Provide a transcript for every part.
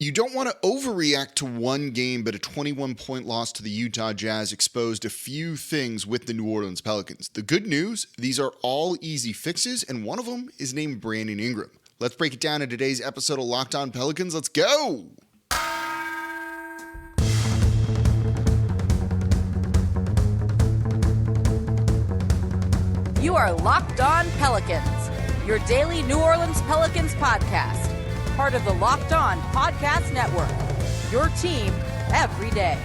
You don't want to overreact to one game, but a 21-point loss to the Utah Jazz exposed a few things with the New Orleans Pelicans. The good news, these are all easy fixes, and one of them is named Brandon Ingram. Let's break it down in today's episode of Locked On Pelicans. Let's go! You are Locked On Pelicans, your daily New Orleans Pelicans podcast. Part of the Locked On Podcast Network, your team every day.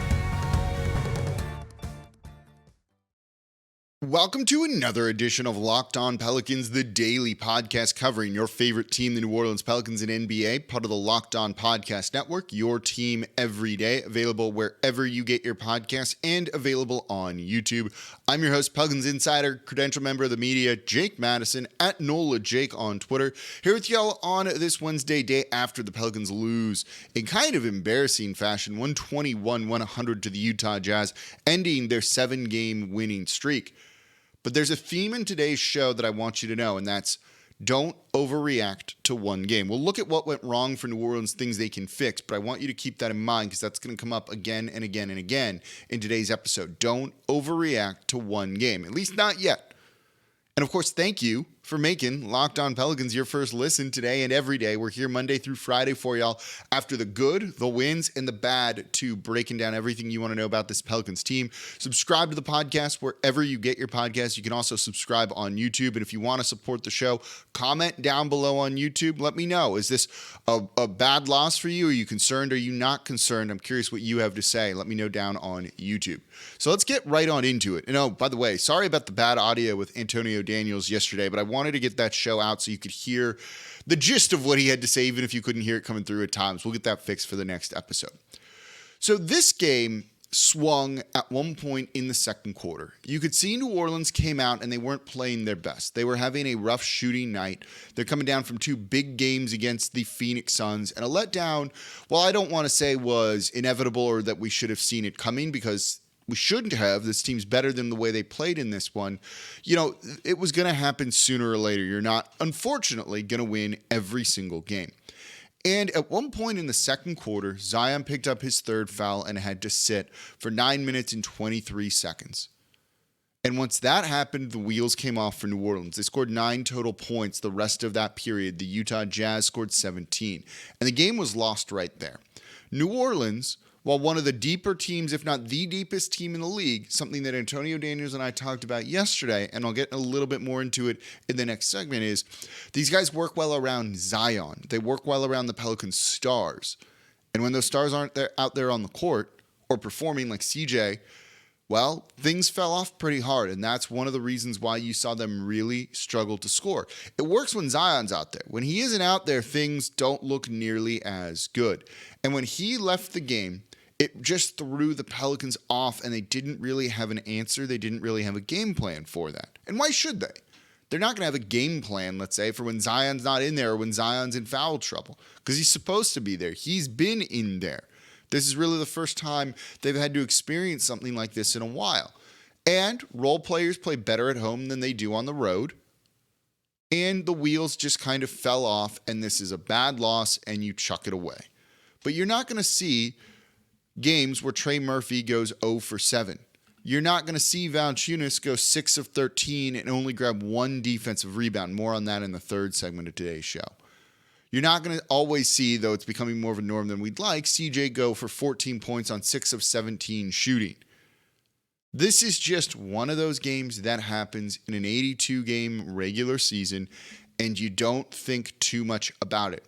Welcome to another edition of Locked On Pelicans, the daily podcast covering your favorite team, the New Orleans Pelicans in NBA, part of the Locked On Podcast Network, your team every day, available wherever you get your podcasts and available on YouTube. I'm your host, Pelicans Insider, credential member of the media, Jake Madison, at NOLA Jake on Twitter, here with y'all on this Wednesday, day after the Pelicans lose in kind of embarrassing fashion, 121-100 to the Utah Jazz, ending their 7-game winning streak. But there's a theme in today's show that I want you to know, and that's don't overreact to one game. We'll look at what went wrong for New Orleans, things they can fix, but I want you to keep that in mind because that's going to come up again and again and again in today's episode. Don't overreact to one game, at least not yet. And of course, thank you for making Locked On Pelicans your first listen today and every day. We're here Monday through Friday for y'all after the good, the wins, and the bad to breaking down everything you want to know about this Pelicans team. Subscribe to the podcast wherever you get your podcasts. You can also subscribe on YouTube. And if you want to support the show, comment down below on YouTube. Let me know. Is this a bad loss for you? Are you concerned? Are you not concerned? I'm curious what you have to say. Let me know down on YouTube. So let's get right on into it. And oh, by the way, sorry about the bad audio with Antonio Daniels yesterday, but I wanted to get that show out so you could hear the gist of what he had to say, even if you couldn't hear it coming through at times. We'll get that fixed for the next episode. So this game swung at one point in the second quarter. You could see New Orleans came out and they weren't playing their best. They were having a rough shooting night. They're coming down from 2 big games against the Phoenix Suns, and a letdown, well, I don't want to say was inevitable or that we should have seen it coming, because we shouldn't have. This team's better than the way they played in this one. You know, it was going to happen sooner or later. You're not, unfortunately, going to win every single game. And at one point in the second quarter, Zion picked up his third foul and had to sit for 9 minutes and 23 seconds. And once that happened, the wheels came off for New Orleans. They scored 9 total points the rest of that period. The Utah Jazz scored 17. And the game was lost right there. New Orleans, while one of the deeper teams, if not the deepest team in the league, something that Antonio Daniels and I talked about yesterday, and I'll get a little bit more into it in the next segment, is these guys work well around Zion. They work well around the Pelicans' stars. And when those stars aren't out there on the court or performing like CJ, well, things fell off pretty hard, and that's one of the reasons why you saw them really struggle to score. It works when Zion's out there. When he isn't out there, things don't look nearly as good. And when he left the game, it just threw the Pelicans off, and they didn't really have an answer. They didn't really have a game plan for that. And why should they? They're not going to have a game plan, let's say, for when Zion's not in there or when Zion's in foul trouble, because he's supposed to be there. He's been in there. This is really the first time they've had to experience something like this in a while. And role players play better at home than they do on the road. And the wheels just kind of fell off, and this is a bad loss, and you chuck it away. But you're not going to see games where Trey Murphy goes 0 for 7. You're not going to see Valanciunas go 6 of 13 and only grab 1 defensive rebound. More on that in the third segment of today's show. You're not going to always see, though it's becoming more of a norm than we'd like, CJ go for 14 points on 6 of 17 shooting. This is just one of those games that happens in an 82-game regular season, and you don't think too much about it.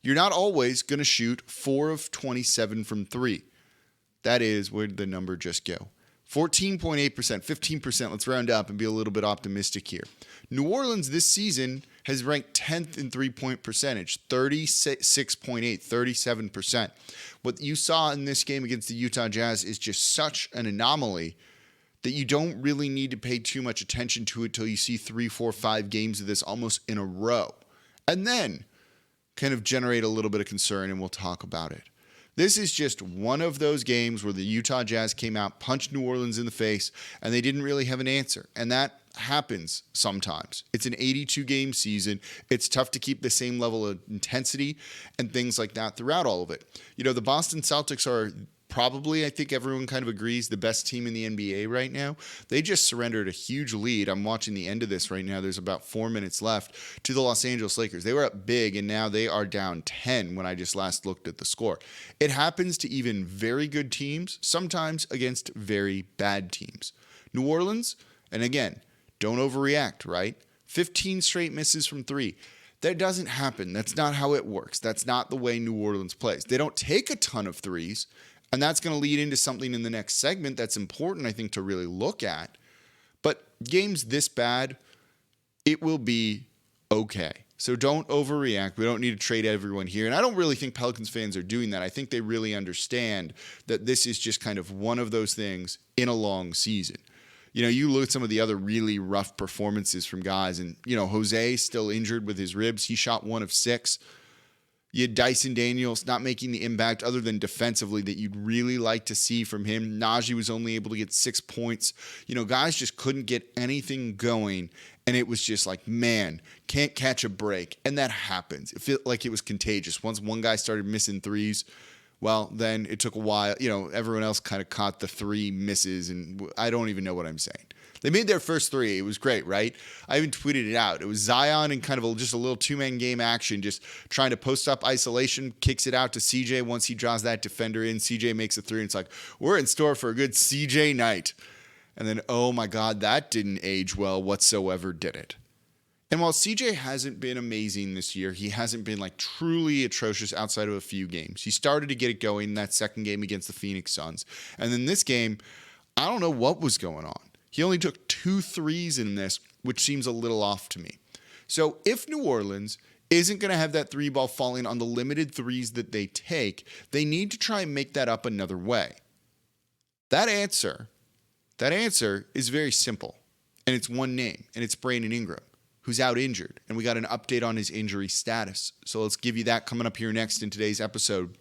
You're not always going to shoot 4 of 27 from 3. That is, where did the number just go? 14.8%, 15%. Let's round up and be a little bit optimistic here. New Orleans this season has ranked 10th in three-point percentage, 36.8, 37%. What you saw in this game against the Utah Jazz is just such an anomaly that you don't really need to pay too much attention to it till you see 3, 4, 5 games of this almost in a row. And then kind of generate a little bit of concern, and we'll talk about it. This is just one of those games where the Utah Jazz came out, punched New Orleans in the face, and they didn't really have an answer. And that, happens sometimes. It's an 82-game season. It's tough to keep the same level of intensity and things like that throughout all of it. The Boston Celtics are probably, I think everyone kind of agrees, the best team in the NBA right now. They just surrendered a huge lead. I'm watching the end of this right now. There's about 4 minutes left to the Los Angeles Lakers. They were up big, and now they are down 10 when I just last looked at the score. It happens to even very good teams, sometimes against very bad teams. New Orleans, and again, don't overreact, right? 15 straight misses from three. That doesn't happen. That's not how it works. That's not the way New Orleans plays. They don't take a ton of threes. And that's going to lead into something in the next segment that's important, I think, to really look at. But games this bad, it will be okay. So don't overreact. We don't need to trade everyone here. And I don't really think Pelicans fans are doing that. I think they really understand that this is just kind of one of those things in a long season. You look at some of the other really rough performances from guys, and, Jose still injured with his ribs. He shot 1 of 6. You had Dyson Daniels not making the impact other than defensively that you'd really like to see from him. Najee was only able to get 6 points. Guys just couldn't get anything going. And it was just like, man, can't catch a break. And that happens. It felt like it was contagious. Once one guy started missing threes, well, then it took a while. Everyone else kind of caught the 3 misses. And I don't even know what I'm saying. They made their first 3. It was great, right? I even tweeted it out. It was Zion in kind of just a little 2-man game action, just trying to post up isolation, kicks it out to CJ. Once he draws that defender in, CJ makes a 3, and it's like, we're in store for a good CJ night. And then, oh my God, that didn't age well whatsoever, did it? And while CJ hasn't been amazing this year, he hasn't been like truly atrocious outside of a few games. He started to get it going in that second game against the Phoenix Suns. And then this game, I don't know what was going on. He only took 2 threes in this, which seems a little off to me. So if New Orleans isn't going to have that 3-ball falling on the limited threes that they take, they need to try and make that up another way. That answer is very simple, and it's one name, and it's Brandon Ingram, who's out injured, and we got an update on his injury status. So let's give you that coming up here next in today's episode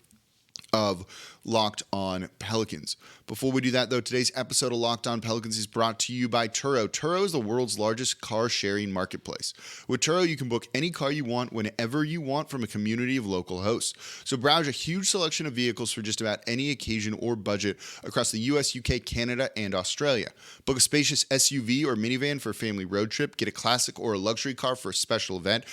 of Locked On Pelicans. Before we do that, though, today's episode of Locked On Pelicans is brought to you by Turo. Turo is the world's largest car-sharing marketplace. With Turo, you can book any car you want whenever you want from a community of local hosts. So browse a huge selection of vehicles for just about any occasion or budget across the US, UK, Canada, and Australia. Book a spacious SUV or minivan for a family road trip. Get a classic or a luxury car for a special event.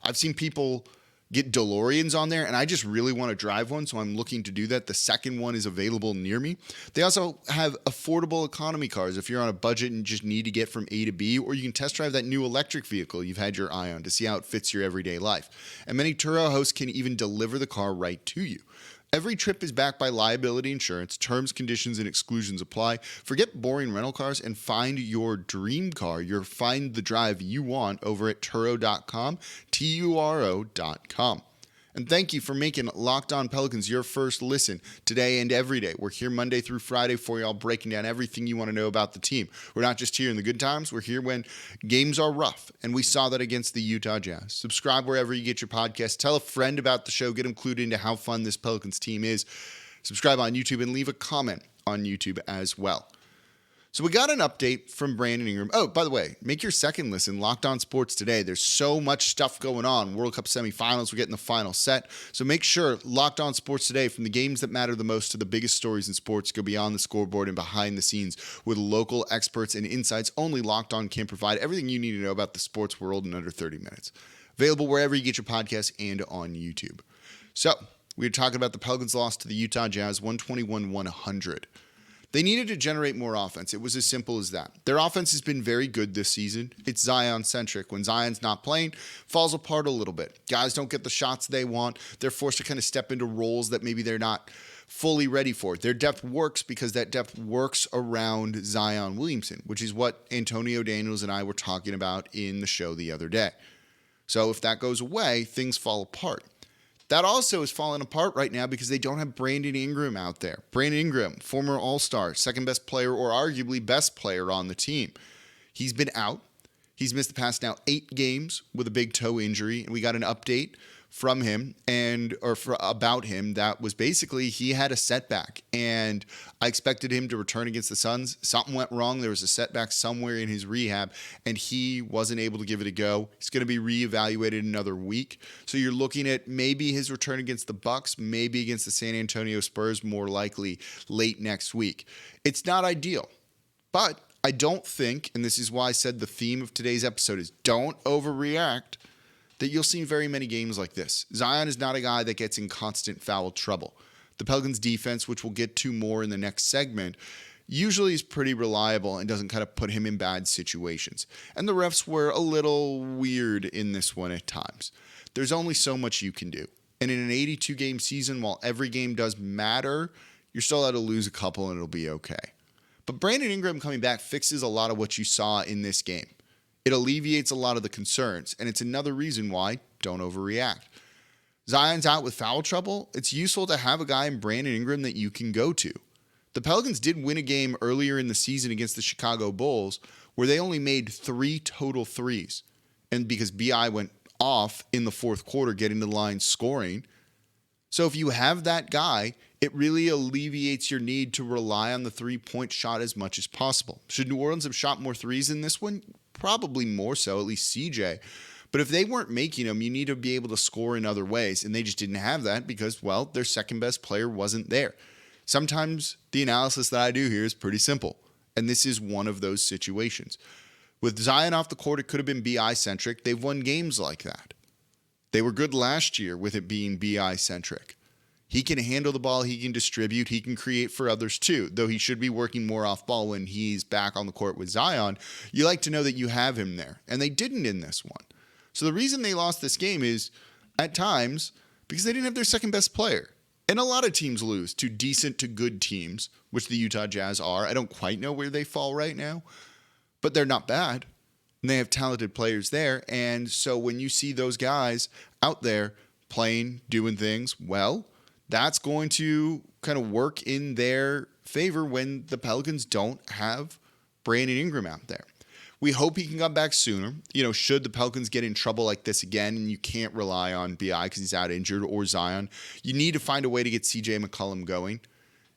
I've seen people get DeLoreans on there, and I just really want to drive one, so I'm looking to do that. The second one is available near me. They also have affordable economy cars if you're on a budget and just need to get from A to B, or you can test drive that new electric vehicle you've had your eye on to see how it fits your everyday life. And many Turo hosts can even deliver the car right to you. Every trip is backed by liability insurance. Terms, conditions, and exclusions apply. Forget boring rental cars and find your dream car. Find the drive you want over at Turo.com, Turo.com. And thank you for making Locked On Pelicans your first listen today and every day. We're here Monday through Friday for y'all, breaking down everything you want to know about the team. We're not just here in the good times. We're here when games are rough, and we saw that against the Utah Jazz. Subscribe wherever you get your podcast. Tell a friend about the show. Get them clued into how fun this Pelicans team is. Subscribe on YouTube and leave a comment on YouTube as well. So we got an update from Brandon Ingram. Oh, by the way, make your second listen Locked On Sports today. There's so much stuff going on. World Cup semifinals, we're getting the final set. So make sure Locked On Sports today, from the games that matter the most to the biggest stories in sports, go beyond the scoreboard and behind the scenes with local experts and insights only Locked On can provide. Everything you need to know about the sports world in under 30 minutes. Available wherever you get your podcasts and on YouTube. So we were talking about the Pelicans' loss to the Utah Jazz, 121-100. They needed to generate more offense. It was as simple as that. Their offense has been very good this season. It's Zion-centric. When Zion's not playing, falls apart a little bit. Guys don't get the shots they want. They're forced to kind of step into roles that maybe they're not fully ready for. Their depth works because that depth works around Zion Williamson, which is what Antonio Daniels and I were talking about in the show the other day. So if that goes away, things fall apart. That also is falling apart right now because they don't have Brandon Ingram out there. Brandon Ingram, former All-Star, second best player or arguably best player on the team. He's been out. He's missed the past now 8 games with a big toe injury, and we got an update from him about him that was basically he had a setback, and I expected him to return against the Suns. Something went wrong. There was a setback somewhere in his rehab, and he wasn't able to give it a go. He's going to be reevaluated another week. So you're looking at maybe his return against the Bucks, maybe against the San Antonio Spurs, more likely late next week. It's not ideal, but I don't think, and this is why I said the theme of today's episode is don't overreact, that you'll see very many games like this. Zion is not a guy that gets in constant foul trouble. The Pelicans defense, which we'll get to more in the next segment, usually is pretty reliable and doesn't kind of put him in bad situations. And the refs were a little weird in this one at times. There's only so much you can do. And in an 82-game season, while every game does matter, you're still allowed to lose a couple and it'll be okay. But Brandon Ingram coming back fixes a lot of what you saw in this game. It alleviates a lot of the concerns, and it's another reason why don't overreact. Zion's out with foul trouble. It's useful to have a guy in Brandon Ingram that you can go to. The Pelicans did win a game earlier in the season against the Chicago Bulls where they only made 3 total threes. And because BI went off in the fourth quarter getting to the line scoring. So if you have that guy, it really alleviates your need to rely on the three-point shot as much as possible. Should New Orleans have shot more threes in this one? Probably more so, at least CJ. But if they weren't making them, you need to be able to score in other ways. And they just didn't have that because, well, their second best player wasn't there. Sometimes the analysis that I do here is pretty simple. And this is one of those situations. With Zion off the court, it could have been BI-centric. They've won games like that. They were good last year with it being BI-centric. He can handle the ball, he can distribute, he can create for others too, though he should be working more off ball when he's back on the court with Zion. You like to know that you have him there, and they didn't in this one. So the reason they lost this game is, at times, because they didn't have their second best player. And a lot of teams lose to decent to good teams, which the Utah Jazz are. I don't quite know where they fall right now, but they're not bad. And they have talented players there, and so when you see those guys out there playing, doing things, well, that's going to kind of work in their favor when the Pelicans don't have Brandon Ingram out there. We hope he can come back sooner. Should the Pelicans get in trouble like this again and you can't rely on BI because he's out injured or Zion, you need to find a way to get CJ McCollum going.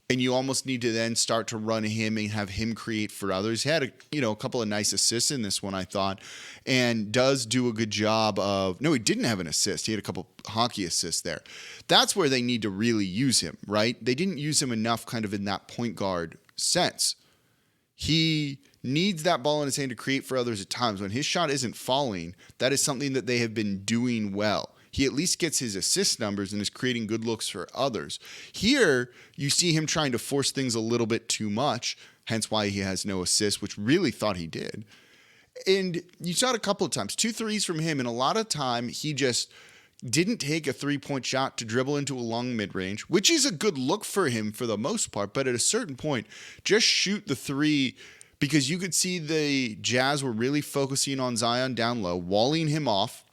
And you almost need to then start to run him and have him create for others. He had a couple of nice assists in this one, I thought, and does do a good job of. No, he didn't have an assist. He had a couple hockey assists there. That's where they need to really use him, right? They didn't use him enough kind of in that point guard sense. He needs that ball in his hand to create for others at times. When his shot isn't falling, that is something that they have been doing well. He at least gets his assist numbers and is creating good looks for others. Here, you see him trying to force things a little bit too much, hence why he has no assists, which really thought he did. And you saw it a couple of times, 2 threes from him, and a lot of time he just didn't take a three-point shot to dribble into a long mid-range, which is a good look for him for the most part, but at a certain point, just shoot the three because you could see the Jazz were really focusing on Zion down low, walling him off,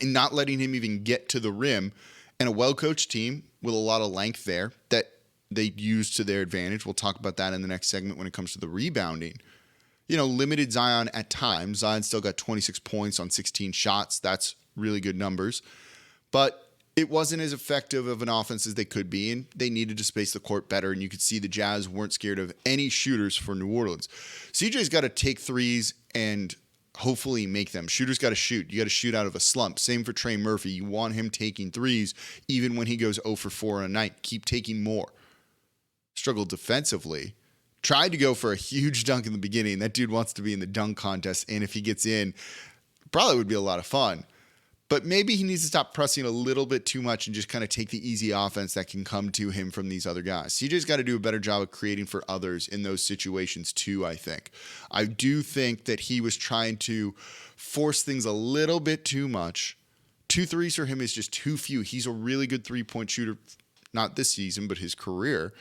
and not letting him even get to the rim. And a well-coached team with a lot of length there that they use to their advantage. We'll talk about that in the next segment when it comes to the rebounding. Limited Zion at times. Zion still got 26 points on 16 shots. That's really good numbers. But it wasn't as effective of an offense as they could be, and they needed to space the court better. And you could see the Jazz weren't scared of any shooters for New Orleans. CJ's got to take threes and hopefully make them. Shooters got to shoot. You got to shoot out of a slump. Same for Trey Murphy. You want him taking threes even when he goes 0 for 4 on a night. Keep taking more. Struggled defensively. Tried to go for a huge dunk in the beginning. That dude wants to be in the dunk contest, and if he gets in, probably would be a lot of fun. But maybe he needs to stop pressing a little bit too much and just kind of take the easy offense that can come to him from these other guys. CJ's got to do a better job of creating for others in those situations too, I think. I do think that he was trying to force things a little bit too much. 2 threes for him is just too few. He's a really good three-point shooter, not this season, but his career.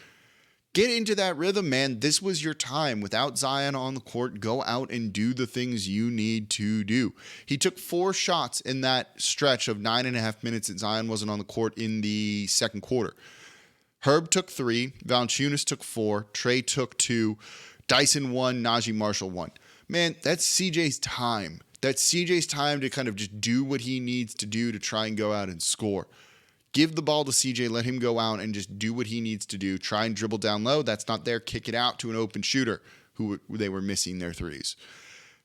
Get into that rhythm, man. This was your time. Without Zion on the court, go out and do the things you need to do. He took 4 shots in that stretch of 9.5 minutes that Zion wasn't on the court in the second quarter. Herb took 3. Valanciunas took 4. Trey took 2. Dyson 1. Najee Marshall 1. Man, that's CJ's time That's CJ's time to kind of just do what he needs to do to try and go out and score. Give the ball to CJ, let him go out and just do what he needs to do. Try and dribble down low. That's not there. Kick it out to an open shooter who they were missing their threes.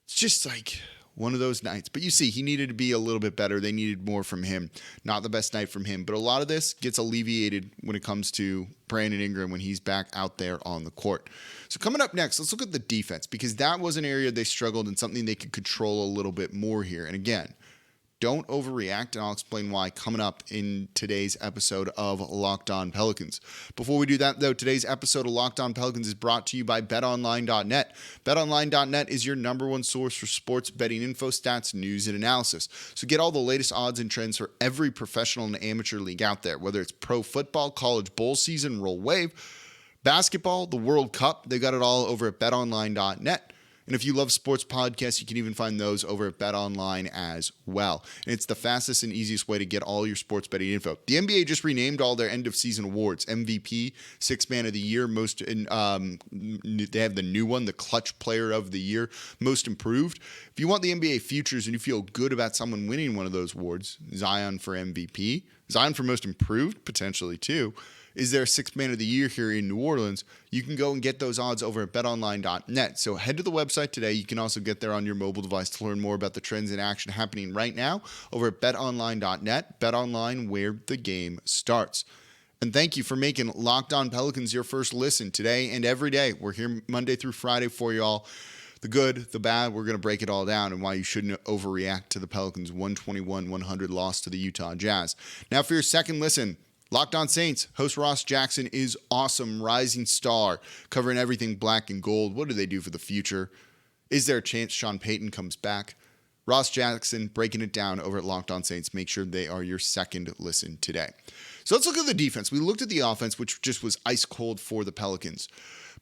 It's just like one of those nights. But you see, he needed to be a little bit better. They needed more from him. Not the best night from him. But a lot of this gets alleviated when it comes to Brandon Ingram when he's back out there on the court. So coming up next, let's look at the defense, because that was an area they struggled and something they could control a little bit more here. And again, don't overreact, and I'll explain why coming up in today's episode of Locked On Pelicans. Before we do that, though, today's episode of Locked On Pelicans is brought to you by BetOnline.net. BetOnline.net is your number one source for sports betting info, stats, news, and analysis. So get all the latest odds and trends for every professional and amateur league out there, whether it's pro football, college bowl season, roll wave, basketball, the World Cup. They got it all over at BetOnline.net. And if you love sports podcasts, you can even find those over at BetOnline as well. And it's the fastest and easiest way to get all your sports betting info. The NBA just renamed all their end-of-season awards. MVP, Sixth Man of the Year, they have the new one, the Clutch Player of the Year, Most Improved. If you want the NBA futures and you feel good about someone winning one of those awards, Zion for MVP, Zion for Most Improved, potentially too, is there a Sixth Man of the Year here in New Orleans? You can go and get those odds over at betonline.net. So head to the website today. You can also get there on your mobile device to learn more about the trends in action happening right now over at betonline.net. BetOnline, where the game starts. And thank you for making Locked On Pelicans your first listen today and every day. We're here Monday through Friday for you all. The good, the bad, we're going to break it all down and why you shouldn't overreact to the Pelicans' 121-100 loss to the Utah Jazz. Now for your second listen, Locked On Saints, host Ross Jackson is awesome, rising star, covering everything black and gold. What do they do for the future? Is there a chance Sean Payton comes back? Ross Jackson breaking it down over at Locked On Saints. Make sure they are your second listen today. So let's look at the defense. We looked at the offense, which just was ice cold for the Pelicans.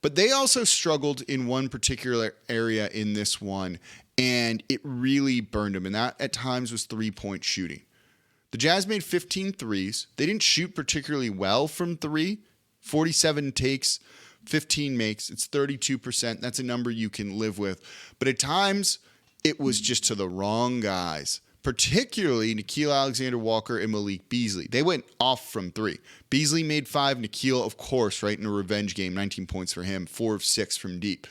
But they also struggled in one particular area in this one, and it really burned them. And that at times was three-point shooting. The Jazz made 15 threes. They didn't shoot particularly well from three. 47 takes, 15 makes. It's 32%. That's a number you can live with. But at times, it was just to the wrong guys, particularly Nickeil Alexander-Walker and Malik Beasley. They went off from three. Beasley made 5. Nickeil, of course, right in a revenge game, 19 points for him, 4 of 6 from deep.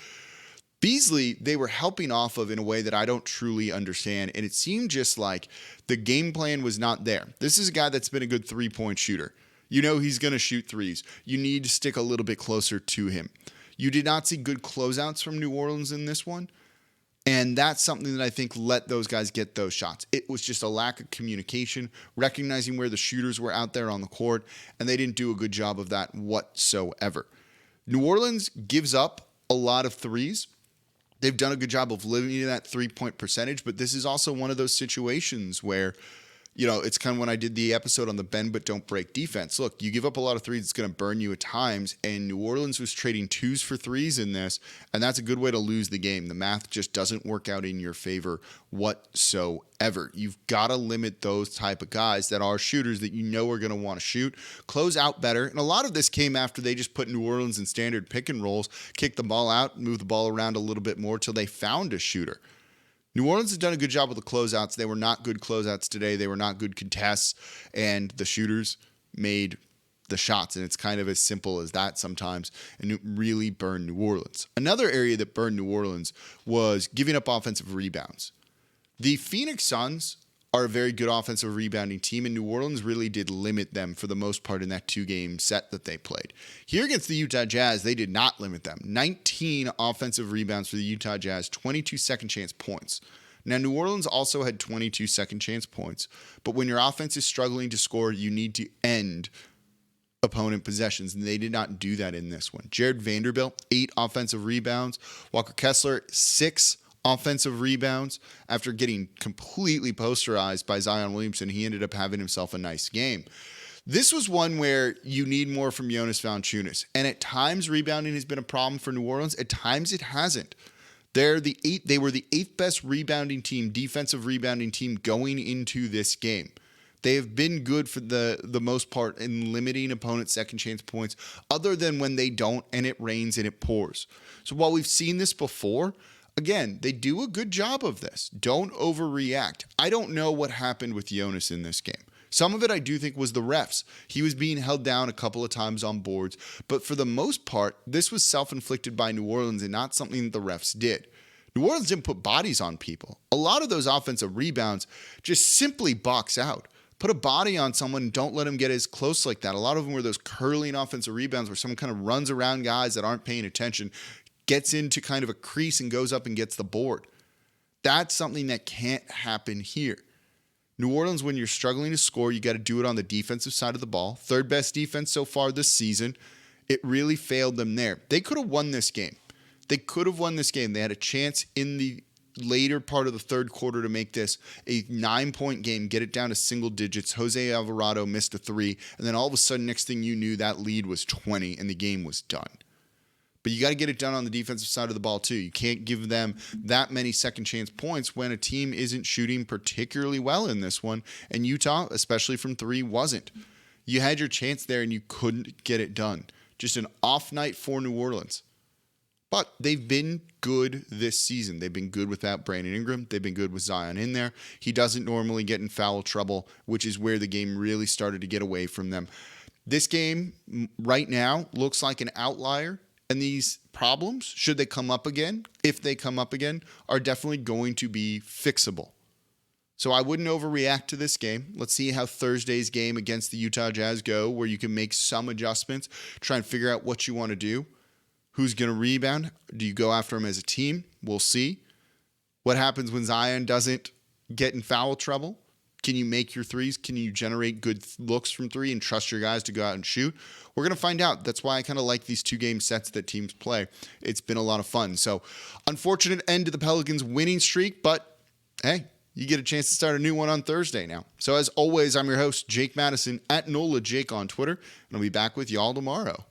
Beasley, they were helping off of in a way that I don't truly understand, and it seemed just like the game plan was not there. This is a guy that's been a good three-point shooter. You know he's going to shoot threes. You need to stick a little bit closer to him. You did not see good closeouts from New Orleans in this one, and that's something that I think let those guys get those shots. It was just a lack of communication, recognizing where the shooters were out there on the court, and they didn't do a good job of that whatsoever. New Orleans gives up a lot of threes. They've done a good job of limiting that three-point percentage, but this is also one of those situations where, you know, it's kind of when I did the episode on the bend but don't break defense. Look, you give up a lot of threes, it's going to burn you at times, and New Orleans was trading 2s for 3s in this, and that's a good way to lose the game. The math just doesn't work out in your favor whatsoever. You've got to limit those type of guys that are shooters that you know are going to want to shoot, close out better, and a lot of this came after they just put New Orleans in standard pick and rolls, kick the ball out, move the ball around a little bit more till they found a shooter. New Orleans has done a good job with the closeouts. They were not good closeouts today. They were not good contests, and the shooters made the shots, and it's kind of as simple as that sometimes, and it really burned New Orleans. Another area that burned New Orleans was giving up offensive rebounds. The Phoenix Suns are a very good offensive rebounding team, and New Orleans really did limit them for the most part in that 2-game set that they played. Here against the Utah Jazz, they did not limit them. 19 offensive rebounds for the Utah Jazz, 22 second chance points. Now, New Orleans also had 22 second chance points, but when your offense is struggling to score, you need to end opponent possessions, and they did not do that in this one. Jared Vanderbilt, 8 offensive rebounds. Walker Kessler, 6 offensive rebounds. After getting completely posterized by Zion Williamson, he ended up having himself a nice game. This was one where you need more from Jonas Valanciunas, and at times rebounding has been a problem for New Orleans. At times it hasn't. They were the 8th best rebounding team, defensive rebounding team going into this game. They have been good for the most part in limiting opponents' second chance points, other than when they don't and it rains and it pours. So while we've seen this before, Again, they do a good job of this. Don't overreact. I don't know what happened with Jonas in this game. Some of it I do think was the refs. He was being held down a couple of times on boards, but for the most part, this was self-inflicted by New Orleans and not something that the refs did. New Orleans didn't put bodies on people. A lot of those offensive rebounds just simply box out. Put a body on someone and don't let him get as close like that. A lot of them were those curling offensive rebounds where someone kind of runs around guys that aren't paying attention, gets into kind of a crease and goes up and gets the board. That's something that can't happen here. New Orleans, when you're struggling to score, you got to do it on the defensive side of the ball. Third best defense so far this season. It really failed them there. They could have won this game. They had a chance in the later part of the third quarter to make this a 9-point game, get it down to single digits. Jose Alvarado missed a three, and then all of a sudden, next thing you knew, that lead was 20, and the game was done. But you got to get it done on the defensive side of the ball, too. You can't give them that many second chance points when a team isn't shooting particularly well in this one. And Utah, especially from three, wasn't. You had your chance there and you couldn't get it done. Just an off night for New Orleans. But they've been good this season. They've been good without Brandon Ingram. They've been good with Zion in there. He doesn't normally get in foul trouble, which is where the game really started to get away from them. This game right now looks like an outlier. And these problems, should they come up again, if they come up again, are definitely going to be fixable. So I wouldn't overreact to this game. Let's see how Thursday's game against the Utah Jazz go, where you can make some adjustments, try and figure out what you want to do. Who's going to rebound? Do you go after him as a team? We'll see. What happens when Zion doesn't get in foul trouble? Can you make your threes? Can you generate good looks from three and trust your guys to go out and shoot? We're going to find out. That's why I kind of like these 2-game sets that teams play. It's been a lot of fun. So, unfortunate end to the Pelicans' winning streak, but hey, you get a chance to start a new one on Thursday now. So, as always, I'm your host, Jake Madison, at NOLA Jake on Twitter, and I'll be back with y'all tomorrow.